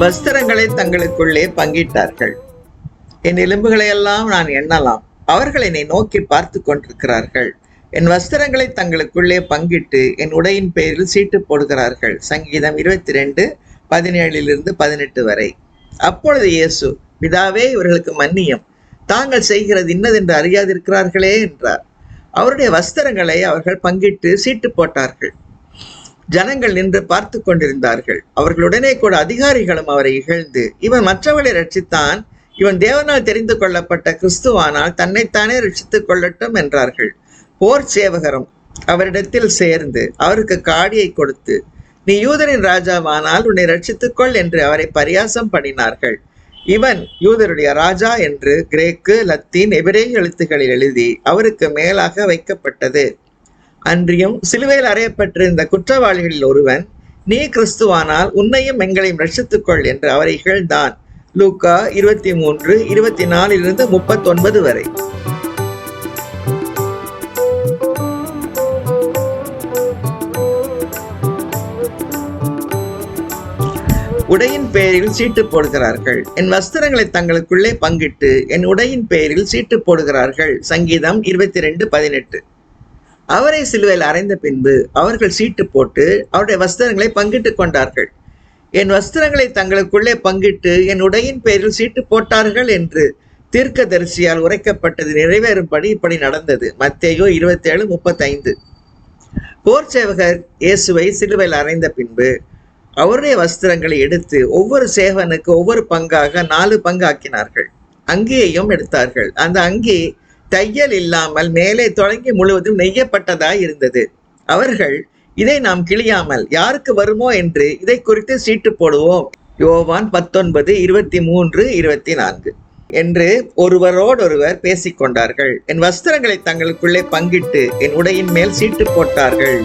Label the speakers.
Speaker 1: வஸ்திரங்களை தங்களுக்குள்ளே பங்கிட்டார்கள். என் எலும்புகளை எல்லாம் நான் எண்ணலாம். அவர்கள் என்னை நோக்கி பார்த்து கொண்டிருக்கிறார்கள். என் வஸ்திரங்களை தங்களுக்குள்ளே பங்கிட்டு என் உடையின் பெயரில் சீட்டு போடுகிறார்கள். சங்கீதம் 22:17-18 வரை. அப்பொழுது இயேசு, பிதாவே, இவர்களுக்கு மன்னியும், தாங்கள் செய்கிறது இன்னதென்று அறியாதிருக்கிறார்களே என்றார். அவருடைய வஸ்திரங்களை அவர்கள் பங்கிட்டு சீட்டு போட்டார்கள். ஜனங்கள் நின்று பார்த்து கொண்டிருந்தார்கள். அவர்களுடனே கூட அதிகாரிகளும் அவரை இகழ்ந்து, இவன் மற்றவர்களை ரட்சித்தான், இவன் தேவனால் தெரிந்து கொள்ளப்பட்ட கிறிஸ்துவானால் தன்னைத்தானே ரட்சித்துக் கொள்ளட்டும் என்றார்கள். போர் சேவகரும் அவரிடத்தில் சேர்ந்து அவருக்கு காடியை கொடுத்து, நீ யூதரின் ராஜாவானால் உன்னை ரட்சித்துக்கொள் என்று அவரை பரியாசம் பண்ணினார்கள். இவன் யூதருடைய ராஜா என்று கிரேக்கு, லத்தீன், எபிரேய எழுத்துக்களில் எழுதி அவருக்கு மேலாக வைக்கப்பட்டது. அன்றியும் சிலுவையில் அறையப்பட்டிருந்த குற்றவாளிகளில் ஒருவன், நீ கிறிஸ்துவானால் உன்னையும் எங்களையும் ரட்சித்துக்கொள் என்று அவரை இகழ்ந்தான். லூக்கா 23:24-39 வரை. உடையின் பெயரில் சீட்டு போடுகிறார்கள். என் வஸ்திரங்களை தங்களுக்குள்ளே பங்கிட்டு என் உடையின் பெயரில் சீட்டு போடுகிறார்கள். சங்கீதம் 22:18. அவரை சிலுவையில் அறைந்த பின்பு அவர்கள் சீட்டு போட்டு அவருடைய வஸ்திரங்களை பங்கிட்டு கொண்டார்கள். என் வஸ்திரங்களை தங்களுக்குள்ளே பங்கிட்டு என் உடையின் பெயரில் சீட்டு போட்டார்கள் என்று தீர்க்கதரிசியால் உரைக்கப்பட்டது நிறைவேறும்படி இப்படி நடந்தது. மத்தேயு 27:35. போர் சேவகர் இயேசுவை சிலுவையில் அறைந்த பின்பு அவருடைய வஸ்திரங்களை எடுத்து ஒவ்வொரு சேவனுக்கு ஒவ்வொரு பங்காக 4 பங்காக்கினார்கள். அங்கியையும் எடுத்தார்கள். அந்த அங்கி தையல் இல்லாமல் மேலே தொடங்கி முழுவதும் நெய்யப்பட்டதாய் இருந்தது. அவர்கள், இதை நாம் கிழியாமல் யாருக்கு வருமோ என்று இதை குறித்து சீட்டு போடுவோம், யோவான் 19:23-24 என்று ஒருவரோடொருவர் பேசிக்கொண்டார்கள். என் வஸ்திரங்களை தங்களுக்குள்ளே பங்கிட்டு என் உடையின் மேல் சீட்டு போட்டார்கள்.